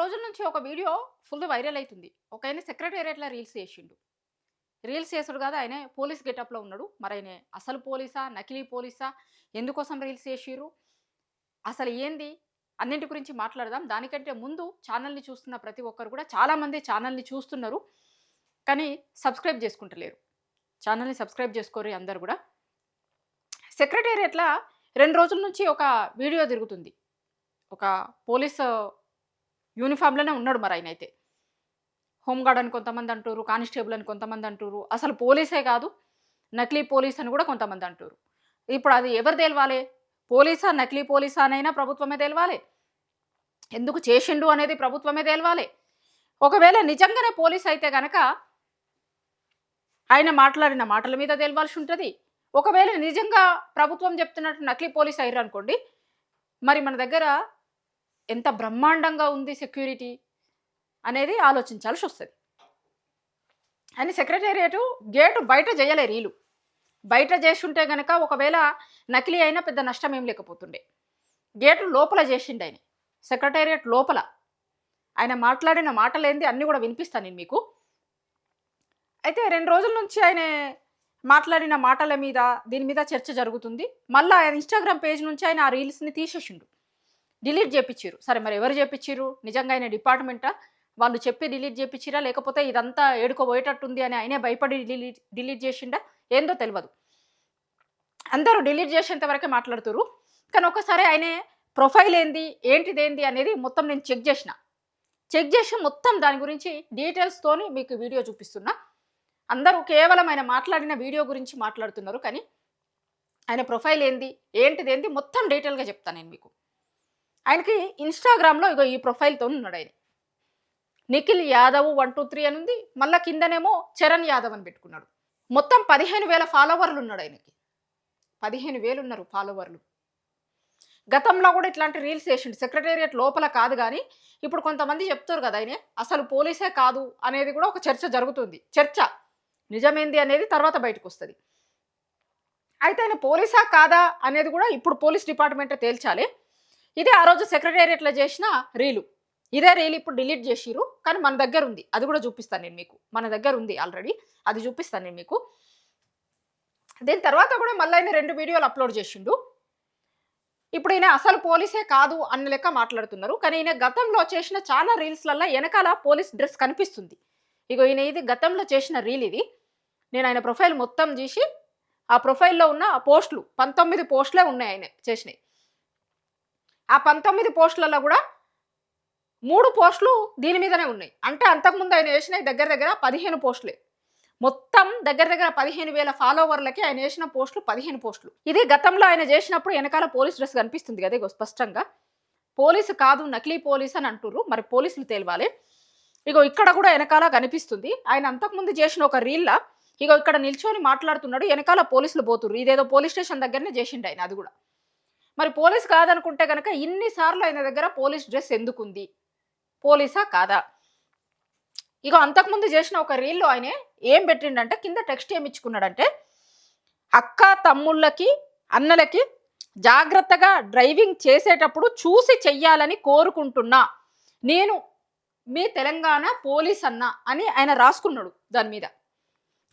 రోజుల నుంచి ఒక వీడియో ఫుల్ వైరల్ అవుతుంది. ఒకాయన సెక్రటేరియట్‌లో రీల్స్ చేసిండు. రీల్స్ చేసుడు కాదు ఆయన పోలీస్ గెటప్‌లో ఉన్నాడు. మరాయన అసలు పోలీసా? నకిలీ పోలీసా? ఎందుకోసం రీల్స్ చేషిర్రు? అసలు ఏంది? అన్నింటి గురించి మాట్లాడదాం. దానికంటే ముందు ఛానెల్‌ని చూస్తున్న ప్రతి ఒక్కరు కూడా చాలామంది ఛానెల్‌ని చూస్తున్నారు. కానీ సబ్స్క్రైబ్ చేసుకుంటలేరు. ఛానెల్‌ని సబ్స్క్రైబ్ చేసుకోర్రి అందరూ గూడా. సెక్రటేరియట్‌ల 2 రోజుల నుంచి ఒక వీడియో తిరుగుతుంది. ఒక పోలీసు యూనిఫామ్‌లోనే ఉన్నాడు మరాయనైతే. హోంగార్డ్ అని కొంతమంది అంటుర్రు. కానిస్టేబుల్ అని కొంతమంది అంటుర్రు. అసలు పోలీసే కాదు. నకిలీ పోలీస్ అని కూడా కొంతమంది అంటుర్రు. ఇప్పుడు అది ఎవరు తెలవాలే? పోలీసా? నకిలీ పోలీసా అనైనా ప్రభుత్వమే తెలవాలే. ఎందుకు చేషిండు అనేది ప్రభుత్వమే తెలవాలే. ఒకవేళ నిజంగానే పోలీస్ అయితే గనక ఆయన మాట్లాడిన మాటల మీద తెలవాల్సి ఉంటది. ఒకవేళ నిజంగా ప్రభుత్వం చెప్తున్నట్టు నకిలీ పోలీస్ అయ్యిర్రనుకోండి, మరి మన దగ్గర ఎంత బ్రహ్మాండంగా ఉంది సెక్యూరిటీ అనేది ఆలోచించాల్సొస్తది. అని సెక్రటేరియట్ గేటు బయట జేయలే రీలు. బయట జేషుంటే గనక ఒకవేళ నకిలీ అయినా పెద్ద నష్టం ఏం లేకపోతుండే. గేటు లోపల జేషిండాయన. సెక్రటేరియట్ లోపల. ఆయన మాట్లాడిన మాటలేంది అన్నీ గూడా వినిపిస్తా నేను మీకు. అయితే 2 రోజుల నుంచి ఆయన మాట్లాడిన మాటల మీద, దీని మీద చర్చ జరుగుతుంది. మళ్ళా ఆయన ఇన్‌స్టాగ్రామ్ పేజ్ నుంచి ఆయన ఆ రీల్స్‌ని తీసేషిండు. డిలీట్ జేపిచ్చిర్రు. సరే మరి ఎవరు జేపిచ్చిర్రు? నిజంగా ఆయన డిపార్ట్‌మెంటా? వాళ్ళు చెప్పి డిలీట్ జేపిచ్చిర్రా? లేకపోతే ఇదంతా ఏడుకో పోయేటట్టుంది అని ఆయనే భయపడి డిలీట్ జేషిండా? ఏందో తెలవదు. అందరూ డిలీట్ జేసేంత వరకే మాట్లాడుతుర్రు. కానీ ఒక్కసారి ఆయనే ప్రొఫైల్ ఏంది? ఏంటిదేంది? అనేది మొత్తం నేను చెక్ జేషిన. చెక్ జేసి మొత్తం దాని గురించి డీటెయిల్స్‌తోని మీకు వీడియో చూపిస్తున్నా. అందరూ కేవలం ఆయన మాట్లాడిన వీడియో గురించి మాట్లాడుతున్నారు. కానీ ఆయన ప్రొఫైల్ ఏంది? ఏంటిదేంది? మొత్తం డీటెయిల్‌గా చెప్తా నేను మీకు. ఆయనకి ఇన్‌స్టాగ్రామ్‌లో ఇగో ఈ ప్రొఫైల్‌తోని ఉన్నాడాయన. నిఖిల్ యాదవ్ 1, 2, 3 అని ఉంది. మళ్ళా కిందనేమో చరణ్ యాదవ్ అని పెట్టుకున్నాడు. మొత్తం 15,000 ఫాలోవర్లు ఉన్నాడు ఆయనకి. 15,000 ఉన్నారు ఫాలోవర్లు. గతంలో కూడా ఇట్లాంటి రీల్స్ చేసిండు. సెక్రటేరియట్ లోపల కాదు గానీ, ఇప్పుడు కొంతమంది చెప్తుర్రు కదా ఆయనే అసలు పోలీసే కాదు అనేది కూడా ఒక చర్చ జరుగుతుంది. చర్చ. నిజమేంది అనేది తర్వాత బయటకొస్తది. అయితే ఆయన పోలీసా కాదా అనేది కూడా ఇప్పుడు పోలీస్ డిపార్ట్‌మెంటే తేల్చాలి. ఇది ఆ రోజు సెక్రటేరియట్‌లో చేసిన రీలు. ఇదే రీల్ ఇప్పుడు డిలీట్ చేషిర్రు. కానీ మన దగ్గర ఉంది. అది కూడా చూపిస్తాను నేను మీకు. మన దగ్గర ఉంది ఆల్రెడీ. అది చూపిస్తాను నేను మీకు. దీని తర్వాత కూడా మళ్ళీ ఆయన 2 వీడియోలు అప్‌లోడ్ చేషిండు. ఇప్పుడు ఈయన అసలు పోలీసే కాదు అన్న లెక్క మాట్లాడుతున్నారు. కానీ ఈయన గతంలో చేసిన చాలా రీల్స్‌లల్ల ఎనకాల పోలీస్ డ్రెస్ కనిపిస్తుంది. ఇగో ఈయన ఇది గతంలో చేసిన రీల్ ఇది. నేను ఆయన ప్రొఫైల్ మొత్తం తీసి ఆ ప్రొఫైల్‌లో ఉన్న పోస్టులు 19 పోస్టులే ఉన్నాయి ఆయన చేసినయి. ఆ 19 పోస్టులలో కూడా 3 పోస్టులు దీని మీదనే ఉన్నాయి. అంటే అంతకుముందు ఆయన ఏసినయి దగ్గర దగ్గర 15 పోస్టులే. మొత్తం దగ్గర దగ్గర 15,000 ఫాలోవర్లకి ఆయన ఏసిన పోస్టులు 15 పోస్టులు. ఇది గతంలో ఆయన చేసినప్పుడు ఎనకాల పోలీస్ డ్రెస్ కనిపిస్తుంది కదా ఇగో స్పష్టంగా. పోలీసు కాదు నకిలీ పోలీస్ అని అంటుర్రు. మరి పోలీసులు తెలవాలి. ఇగో ఇక్కడ కూడా ఎనకాల కనిపిస్తుంది. ఆయన అంతకుముందు చేసిన ఒక రీల్‌లా ఇగో ఇక్కడ నిల్చొని మాట్లాడుతున్నాడు. ఎనకాల పోలీసులు పోతుర్రు. ఇదేదో పోలీస్ స్టేషన్ దగ్గరనే చేసిండు ఆయన అది కూడా. మరి పోలీస్ కాదనుకుంటే గనక ఇన్ని సార్లు ఆయన దగ్గర పోలీస్ డ్రెస్ ఎందుకుంది? పోలీసా కాదా? ఇగో అంతకుముందు చేసిన ఒక రీల్‌లో ఆయనే ఏం పెట్టిండంటే కింద టెక్స్ట్ ఏమి ఇచ్చుకున్నాడంటే, అక్క తమ్ముళ్ళకి, అన్నలకి జాగ్రత్తగా డ్రైవింగ్ చేసేటప్పుడు చూసి చెయ్యాలని కోరుకుంటున్నా. నేను మీ తెలంగాణ పోలీస్ అన్న అని ఆయన రాసుకున్నాడు దాని మీద.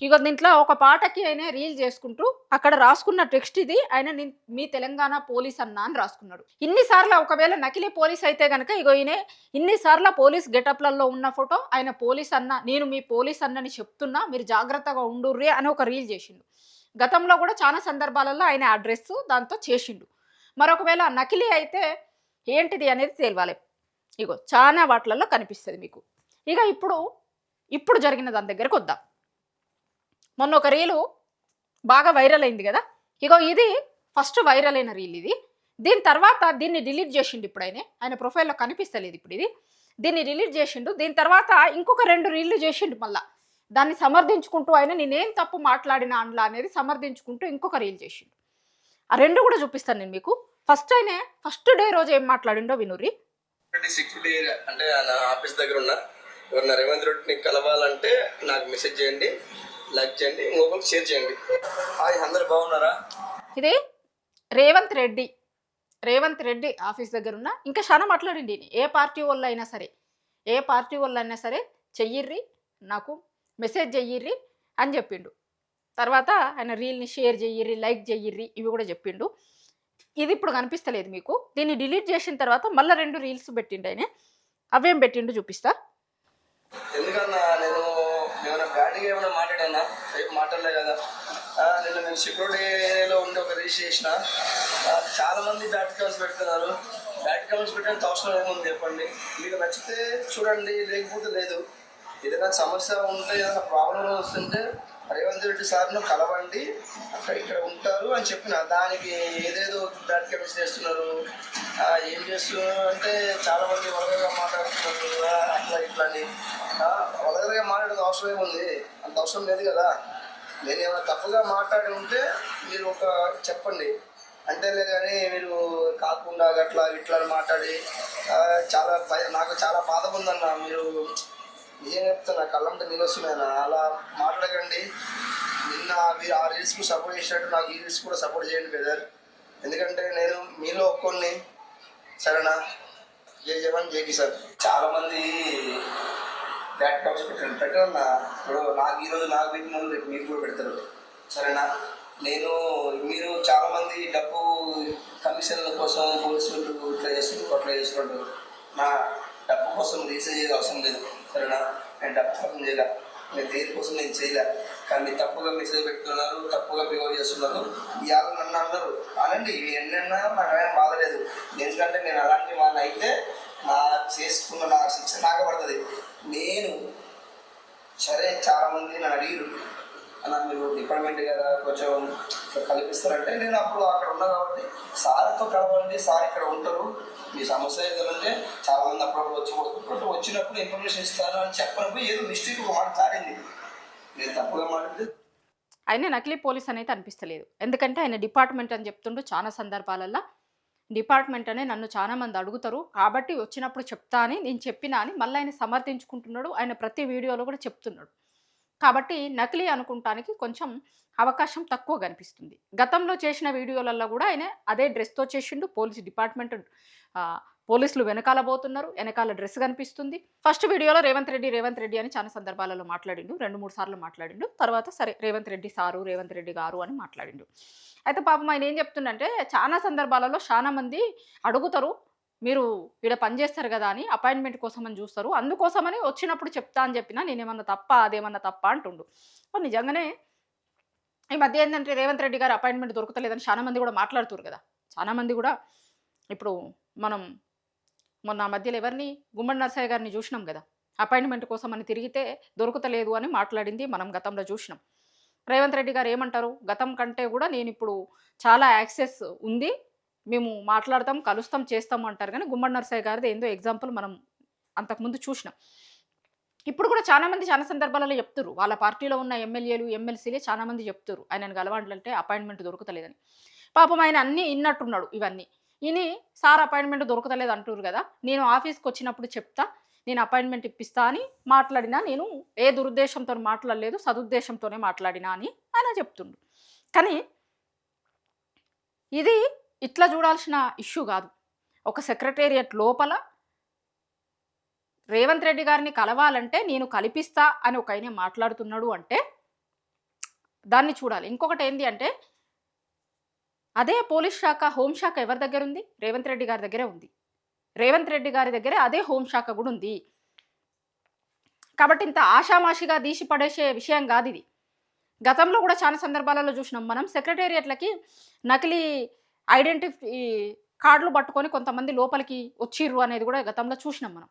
ఇగో దీంట్లో ఒక పాటకి ఆయన రీల్ చేసుకుంటూ అక్కడ రాసుకున్న టెక్స్ట్ ఇది. ఆయన మీ తెలంగాణ పోలీస్ అన్న అని రాసుకున్నాడు. ఇన్ని సార్లు ఒకవేళ నకిలీ పోలీస్ అయితే గనక ఇగో ఈయన ఇన్ని సార్లు పోలీస్ గెటప్‌లలో ఉన్న ఫోటో ఆయన పోలీస్ అన్న, నేను మీ పోలీస్ అన్నని చెప్తున్నా మీరు జాగ్రత్తగా ఉండుర్రి అని ఒక రీల్ చేసిండు. గతంలో కూడా చాలా సందర్భాలలో ఆయన ఆ డ్రెస్ దాంతో చేసిండు. మరొకవేళ నకిలీ అయితే ఏంటిది అనేది తెలవాలి. ఇగో చాలా వాటిలలో కనిపిస్తది మీకు. ఇక ఇప్పుడు జరిగిన దాని దగ్గరికి వద్దాం. మొన్న ఒక రీలు బాగా వైరల్ అయింది కదా. ఇగో ఇది ఫస్ట్ వైరల్ అయిన రీల్ ఇది. దీని తర్వాత దీన్ని డిలీట్ చేసిండు ఇప్పుడు ఆయన ప్రొఫైల్‌లో కనిపిస్తలేదు ఇప్పుడు ఇది. దీన్ని డిలీట్ చేసిండు. దీని తర్వాత ఇంకొక 2 రీల్లు చేసిండు మళ్ళా. దాన్ని సమర్థించుకుంటూ ఆయన నేనేం తప్పు మాట్లాడినా అందులో అనేది సమర్థించుకుంటూ ఇంకొక రీల్ చేసిండు. ఆ 2 కూడా చూపిస్తాను నేను మీకు. ఫస్ట్ డే రోజు ఏం మాట్లాడిండో వినుర్రి. సెక్యూరిటీ అంటే నా ఆఫీస్ దగ్గర ఉన్న ఎవరన్నా రేవంత్ రెడ్డిని కలవాలంటే నాకు మెసేజ్ చేయండి, లైక్ చేయండి, ఇంకొకరికి షేర్ చేయండి. హాయ్ అందరు బాగున్నారా? ఇది రేవంత్ రెడ్డి ఆఫీస్ దగ్గర ఉన్న ఇంకా చాలా మాట్లాడింది. ఏ పార్టీ వాళ్ళు అయినా సరే ఏ పార్టీ వాళ్ళైనా సరే చెయ్యిర్రి, నాకు మెసేజ్ చెయ్యిర్రి అని చెప్పిండు. తర్వాత ఆయన రీల్ని షేర్ చెయ్యిర్రి, లైక్ చెయ్యిర్రి ఇవి కూడా చెప్పిండు. ఇది ఇప్పుడు కనిపిస్తలేదు మీకు. దీన్ని డిలీట్ చేసిన తర్వాత మళ్ళీ 2 రీల్స్ పెట్టిండు ఆయన. అవేం పెట్టిండు చూపిస్తా. ఎందుకన్నా నేను ఏమైనా బ్యాడ్గా ఏమైనా మాట్లాడానా? రేపు మాట్లాడలే కదా. నిన్న నేను సెక్యూరిటీలో ఉండి ఒక రీచ్ చేసిన. చాలా మంది బ్యాడ్ కాల్స్ పెడుతున్నారు. బ్యాడ్ కాల్స్ పెట్టడానికి అవసరం ఏముంది చెప్పండి? మీకు నచ్చితే చూడండి, లేకపోతే లేదు. ఏదైనా సమస్య ఉంటే, ఏదైనా ప్రాబ్లం వస్తుంటే రేవంత్ రెడ్డి సార్ను కలవండి, అక్కడ ఇక్కడ ఉంటారు అని చెప్పిన. దానికి ఏదేదో బ్యాడ్ కామెంట్స్ చేస్తున్నారు. ఏం చేస్తున్నారు అంటే చాలా మంది వలగరగా మాట్లాడుతున్నారు, అట్లా ఇట్లా అని. వలగరగా మాట్లాడేది అవసరం ఏముంది? అంత అవసరం లేదు కదా. నేను ఏమైనా తప్పుగా మాట్లాడి ఉంటే మీరు ఒక చెప్పండి, అంతేలే. కానీ మీరు కాకుండా అట్లా ఇట్లా అని మాట్లాడి చాలా నాకు చాలా బాధ ఉందన్న. మీరు నిజం చెప్తున్నా, కళ్ళంటే నేను వస్తున్నాయన్న. అలా మాట్లాడకండి. నిన్న మీరు ఆ రీల్స్కు సపోర్ట్ చేసినట్టు నాకు ఈ రీల్స్ కూడా సపోర్ట్ చేయండి బ్రదర్. ఎందుకంటే నేను మీలో ఒక్కొని, సరేనా? జై జవాన్ జై కిసాన్. చాలామంది బ్యాడ్ కాల్స్ పెట్టన్నా. ఇప్పుడు నాకు ఈరోజు నాకు పెట్టిన వాళ్ళు రేపు మీరు కూడా పెడతారు, సరేనా? మీరు చాలామంది డబ్బు కమిషన్ల కోసం పోలీసులు ఇట్లా చేస్తున్నారు, అట్లా చేస్తున్నారు. నా డబ్బు కోసం రీసెర్చ్ చేయాల్సిన అవసరం లేదు, సరేనా? నేను డబ్బు కోసం చేయలే, నేను దేనికోసం నేను చేయలే. కానీ మీరు తప్పుగా మెసేజ్ పెడుతున్నారు, తప్పుగా బిహేవ్ చేస్తున్నారు. ఇవాళ నన్ను అన్నారు అనండి, ఎన్నన్నా నాకు ఏం బాధలేదు. ఎందుకంటే నేను అలాంటి వాళ్ళని అయితే నా చేసుకున్న నా శిక్ష నాకే పడుతుంది. నేను సరే చాలామంది నన్ను అడిగారు, అలా మీరు డిపార్ట్మెంట్ కదా కొంచెం కల్పిస్తారంటే, నేను అప్పుడు అక్కడ ఉన్నా కాబట్టి సార్తో కలవండి, సార్ ఇక్కడ ఉంటారు, మీ సమస్య ఏదంటే చాలామంది అప్పుడప్పుడు వచ్చినప్పుడు ఇన్ఫర్మేషన్ ఇస్తాను అని చెప్పినప్పుడు ఏదో మిస్టేక్ ఒక మాట సారింది. నేను తప్పుగా మాట్లాడితే ఆయన నకిలీ పోలీస్ అనేది అనిపిస్తలేదు. ఎందుకంటే ఆయన డిపార్ట్మెంట్ అని చెప్తుండు చాలా సందర్భాలలో. డిపార్ట్మెంట్ అనే నన్ను చాలా మంది అడుగుతారు కాబట్టి వచ్చినప్పుడు చెప్తా అని నేను చెప్పినా అని మళ్ళీ ఆయన సమర్థించుకుంటున్నాడు. ఆయన ప్రతి వీడియోలో కూడా చెప్తున్నాడు. కాబట్టి నకిలీ అనుకుంటానికి కొంచెం అవకాశం తక్కువ కనిపిస్తుంది. గతంలో చేసిన వీడియోలలో కూడా ఆయన అదే డ్రెస్తో చేసిండు. పోలీస్ డిపార్ట్మెంట్ పోలీసులు వెనకాల పోతున్నారు, వెనకాల డ్రెస్ కనిపిస్తుంది. ఫస్ట్ వీడియోలో రేవంత్ రెడ్డి అని చాలా సందర్భాలలో మాట్లాడిండు, 2-3 సార్లు మాట్లాడిండు. తర్వాత సరే రేవంత్ రెడ్డి సారు, రేవంత్ రెడ్డి గారు అని మాట్లాడిండు. అయితే పాపం ఆయన ఏం చెప్తుండంటే, చాలా సందర్భాలలో చాలా మంది అడుగుతారు, మీరు ఇక్కడ పనిచేస్తారు కదా అని, అపాయింట్మెంట్ కోసం అని చూస్తారు, అందుకోసమని వచ్చినప్పుడు చెప్తా అని చెప్పినా నేనేమన్నా తప్ప, అదేమన్నా తప్ప అంటుండు. నిజంగానే ఈ మధ్య ఏంటంటే రేవంత్ రెడ్డి గారు అపాయింట్మెంట్ దొరకలేదని చాలా మంది కూడా మాట్లాడుతున్నారు కదా. చాలా మంది కూడా ఇప్పుడు మనం మొన్న మధ్యలో ఎవరిని గుమ్మడి నరసయ్య గారిని చూసినాం కదా, అపాయింట్మెంట్ కోసం అని తిరిగితే దొరుకుతలేదు అని మాట్లాడింది మనం గతంలో చూసినాం. రేవంత్ రెడ్డి గారు ఏమంటారు, గతం కంటే కూడా నేను ఇప్పుడు చాలా యాక్సెస్ ఉంది, మేము మాట్లాడతాం, కలుస్తాం, చేస్తాము అంటారు. కానీ గుమ్మడి నరసయ్య గారిది ఏందో ఎగ్జాంపుల్ మనం అంతకుముందు చూసినాం. ఇప్పుడు కూడా చాలామంది చాలా సందర్భాలలో చెప్తున్నారు, వాళ్ళ పార్టీలో ఉన్న ఎమ్మెల్యేలు ఎమ్మెల్సీలే చాలామంది చెప్తున్నారు ఆయనను కలవాలంటే అపాయింట్మెంట్ దొరుకుతలేదని. పాపం ఆయన అన్నీ ఇన్నట్టున్నాడు. ఇవన్నీ ఇని సార్ అపాయింట్మెంట్ దొరకతలేదు అంటున్నారు కదా, నేను ఆఫీస్కి వచ్చినప్పుడు చెప్తా, నేను అపాయింట్మెంట్ ఇప్పిస్తా అని మాట్లాడినా, నేను ఏ దురుద్దేశంతో మాట్లాడలేదు, సదుద్దేశంతోనే మాట్లాడినా అని ఆయన చెప్తుండు. కానీ ఇది ఇట్లా చూడాల్సిన ఇష్యూ కాదు. ఒక సెక్రటేరియట్ లోపల రేవంత్ రెడ్డి గారిని కలవాలంటే నేను కల్పిస్తా అని ఒక ఆయన మాట్లాడుతున్నాడు అంటే దాన్ని చూడాలి. ఇంకొకటి ఏంటి అంటే, అదే పోలీస్ శాఖ, హోంశాఖ ఎవరి దగ్గర ఉంది? రేవంత్ రెడ్డి గారి దగ్గరే ఉంది. రేవంత్ రెడ్డి గారి దగ్గరే అదే హోంశాఖ కూడా ఉంది. కాబట్టి ఇంత ఆషామాషిగా తీసి పడేసే విషయం కాదు ఇది. గతంలో కూడా చాలా సందర్భాలలో చూసినాం మనం, సెక్రటేరియట్లకి నకిలీ ఐడెంటిటీ కార్డులు పట్టుకొని కొంతమంది లోపలికి వచ్చిర్రు అనేది కూడా గతంలో చూసినాం మనం.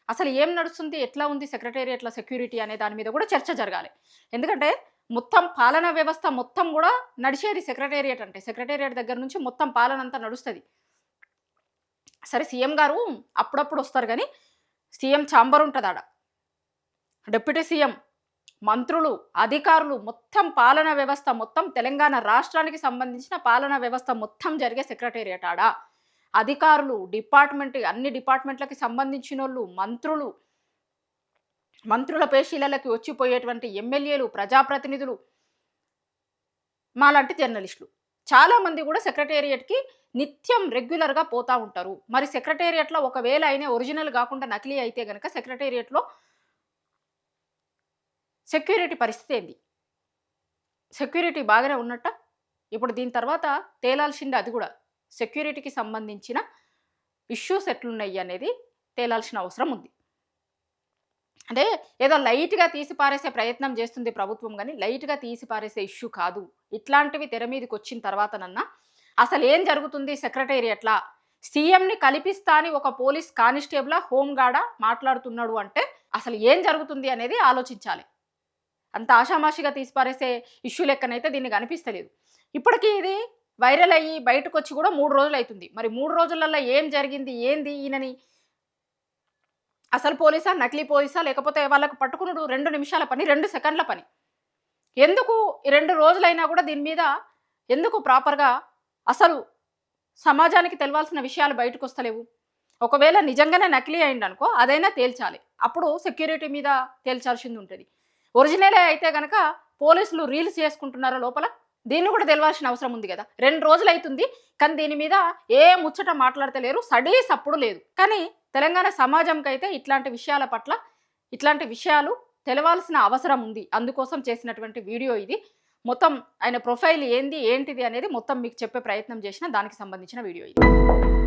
అసలు ఏం నడుస్తుంది, ఎట్లా ఉంది సెక్రటేరియట్ల సెక్యూరిటీ అనే దాని మీద కూడా చర్చ జరగాలి. ఎందుకంటే మొత్తం పాలనా వ్యవస్థ మొత్తం కూడా నడిచేది సెక్రటేరియట్ అంటే, సెక్రటేరియట్ దగ్గర నుంచి మొత్తం పాలన అంతా నడుస్తుంది. సరే సీఎం గారు అప్పుడప్పుడు వస్తారు కానీ సీఎం ఛాంబర్ ఉంటుంది ఆడ, డిప్యూటీ సీఎం, మంత్రులు, అధికారులు, మొత్తం పాలనా వ్యవస్థ మొత్తం తెలంగాణ రాష్ట్రానికి సంబంధించిన పాలనా వ్యవస్థ మొత్తం జరిగే సెక్రటేరియట్ ఆడ. అధికారులు, డిపార్ట్మెంట్, అన్ని డిపార్ట్మెంట్లకి సంబంధించిన వాళ్ళు, మంత్రులు, మంత్రుల పేషీలకి వచ్చిపోయేటువంటి ఎమ్మెల్యేలు, ప్రజాప్రతినిధులు, మాలాంటి జర్నలిస్టులు చాలామంది కూడా సెక్రటేరియట్కి నిత్యం రెగ్యులర్గా పోతూ ఉంటారు. మరి సెక్రటేరియట్లో ఒకవేళ అయినా ఒరిజినల్ కాకుండా నకిలీ అయితే గనక సెక్రటేరియట్లో సెక్యూరిటీ పరిస్థితి ఏంది? సెక్యూరిటీ బాగానే ఉన్నట్ట? ఇప్పుడు దీని తర్వాత తేలాల్సింది అది కూడా. సెక్యూరిటీకి సంబంధించిన ఇష్యూస్ ఎట్లున్నాయి అనేది తేలాల్సిన అవసరం ఉంది. అంటే ఏదో లైట్‌గా తీసి పారేసే ప్రయత్నం చేస్తుంది ప్రభుత్వం గానీ, లైట్‌గా తీసి పారేసే ఇష్యూ కాదు. ఇట్లాంటివి తెర మీదకొచ్చిన తర్వాతనన్నా అసలేం జరుగుతుంది సెక్రటేరియట్‌లా? సీఎంని కల్పిస్తా అని ఒక పోలీస్ కానిస్టేబులా, హోంగార్డా మాట్లాడుతున్నాడు అంటే అసలు ఏం జరుగుతుంది అనేది ఆలోచించాలి. అంత ఆషామాషిగా తీసి పారేసే ఇష్యూ లెక్కనైతే దీన్ని కనిపిస్తలేదు. ఇప్పటికి ఇది వైరల్ అయ్యి బయటకొచ్చి కూడా 3 రోజులైతుంది. మరి 3 రోజులల్లో ఏం జరిగింది? ఏంది? ఈయనని అసలు పోలీసా? నకిలీ పోలీసా? లేకపోతే వాళ్ళకి పట్టుకునుడు 2 నిమిషాల పని, 2 సెకండ్ల పని. ఎందుకు ఈ 2 రోజులైనా కూడా దీని మీద ఎందుకు ప్రాపర్‌గా అసలు సమాజానికి తెలవాల్సిన విషయాలు బయటకొస్తలేవు? ఒకవేళ నిజంగానే నకిలీ అయిందనుకో అదైనా తేల్చాలి. అప్పుడు సెక్యూరిటీ మీద తేల్చాల్సింది ఉంటది. ఒరిజినలే అయితే గనక పోలీసులు రీల్స్ చేసుకుంటున్నారా లోపల? దీన్ని కూడా తెలవాల్సిన అవసరం ఉంది కదా. 2 రోజులైతుంది. కానీ దీని మీద ఏ ముచ్చట మాట్లాడతలేరు. సడీ సప్పుడు లేదు. కానీ తెలంగాణ సమాజంకైతే ఇట్లాంటి విషయాల పట్ల ఇట్లాంటి విషయాలు తెలవాల్సిన అవసరం ఉంది. అందుకోసం చేసినటువంటి వీడియో ఇది. మొత్తం ఆయన ప్రొఫైల్ ఏంది, ఏంటిది అనేది మొత్తం మీకు చెప్పే ప్రయత్నం చేసిన దానికి సంబంధించిన వీడియో ఇది.